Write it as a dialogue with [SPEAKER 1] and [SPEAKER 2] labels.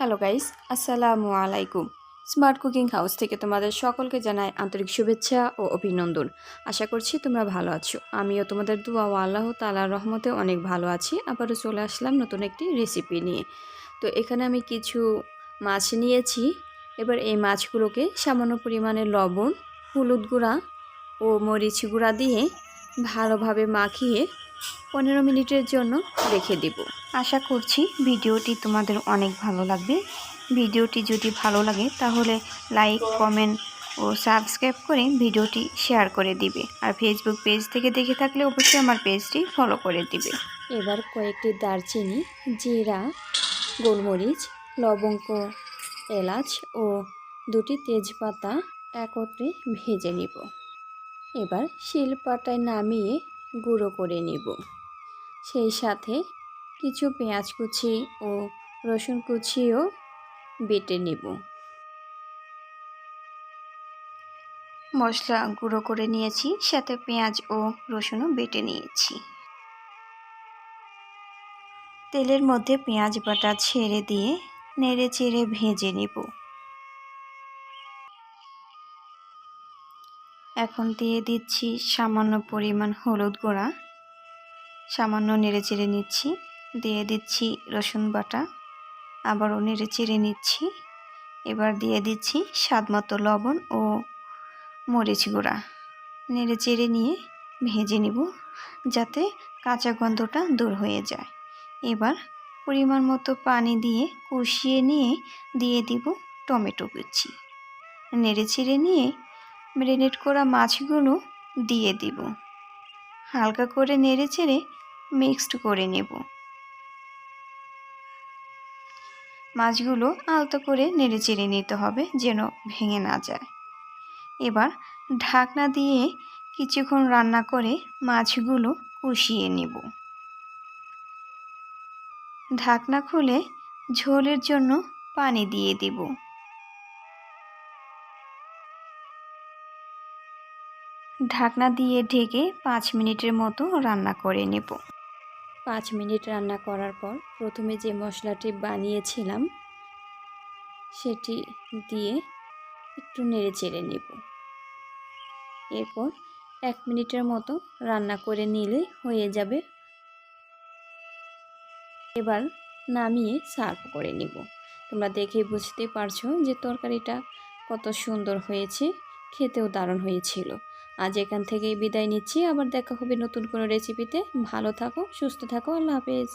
[SPEAKER 1] Hello guys, আসসালামু আলাইকুম। Smart cooking house থেকে তোমাদের সকলকে জানাই আন্তরিক শুভেচ্ছা ও অভিনন্দন। আশা করছি তোমরা ভালো আছো। আমিও তোমাদের দোয়া ও আল্লাহ তাআলার রহমতে অনেক ভালো আছি। আবারও চলে আসলাম নতুন একটি রেসিপি নিয়ে। তো এখানে আমি কিছু মাছ নিয়েছি। এবার এই মাছগুলোকে সামান্য পরিমাণে লবণ, হলুদ গুঁড়া ও মরিচ গুঁড়া দিয়ে ভালোভাবে মাখিয়ে 15 মিনিটের জন্য রেখে দেব। আশা করছি ভিডিওটি তোমাদের অনেক ভালো লাগবে। ভিডিওটি যদি ভালো লাগে তাহলে লাইক, কমেন্ট ও সাবস্ক্রাইব করে ভিডিওটি শেয়ার করে দিবে। আর ফেসবুক পেজ থেকে দেখে থাকলে অবশ্যই আমার পেজটি ফলো করে দিবে। এবার কয়েকটি দারচিনি, জিরা, গোলমরিচ, লবঙ্গ, এলাচ ও 2টি তেজপাতা একত্রে ভেজে নিব। এবার শিলপাটায় নামিয়ে গুঁড়ো করে নিব। সেই সাথে কিছু পেঁয়াজ কুচি ও রসুন কুচিও বেটে নেব। মশলা গুঁড়ো করে নিয়েছি, সাথে পেঁয়াজ ও রসুনও বেটে নিয়েছি। তেলের মধ্যে পেঁয়াজ বাটা ছেড়ে দিয়ে নেড়ে চেড়ে ভেজে নেব। এখন দিয়ে দিচ্ছি সামান্য পরিমাণ হলুদ গুঁড়া, সামান্য নেড়ে চেড়ে নিচ্ছি। দিয়ে দিচ্ছি রসুন বাটা, আবারও নেড়ে চেড়ে নিচ্ছি। এবার দিয়ে দিচ্ছি স্বাদমতো লবণ ও মরিচ গুঁড়া, নেড়ে চেড়ে নিয়ে ভেজে নিব যাতে কাঁচা গন্ধটা দূর হয়ে যায়। এবার পরিমাণ মতো পানি দিয়ে কষিয়ে নিয়ে দিয়ে দিব টমেটো কুচি। নেড়ে চেড়ে নিয়ে ম্যারিনেট করা মাছগুলো দিয়ে দিব। হালকা করে নেড়ে চেড়ে মিক্সড করে নেব। মাছগুলো আলতো করে নেড়ে চেড়ে নিতে হবে যেন ভেঙে না যায়। এবার ঢাকনা দিয়ে কিছুক্ষণ রান্না করে মাছগুলো কষিয়ে নেব। ঢাকনা খুলে ঝোলের জন্য পানি দিয়ে দেব। ঢাকনা দিয়ে ঢেকে 5 মিনিটের মতো রান্না করে নেব। 5 মিনিট রান্না করার পর প্রথমে যে মশলাটি বানিয়েছিলাম সেটি দিয়ে একটু নেড়ে চেড়ে নেব। এরপর 1 মিনিটের মতো রান্না করে নিলে হয়ে যাবে। এবার নামিয়ে সার্ভ করে নিব। তোমরা দেখেই বুঝতে পারছো যে তরকারিটা কত সুন্দর হয়েছে, খেতেও দারুণ হয়েছিল। আজ এখান থেকেই বিদায় নিচ্ছি। আবার দেখা হবে নতুন কোনো রেসিপিতে। ভালো থাকো, সুস্থ থাকো। আল্লাহ হাফেজ।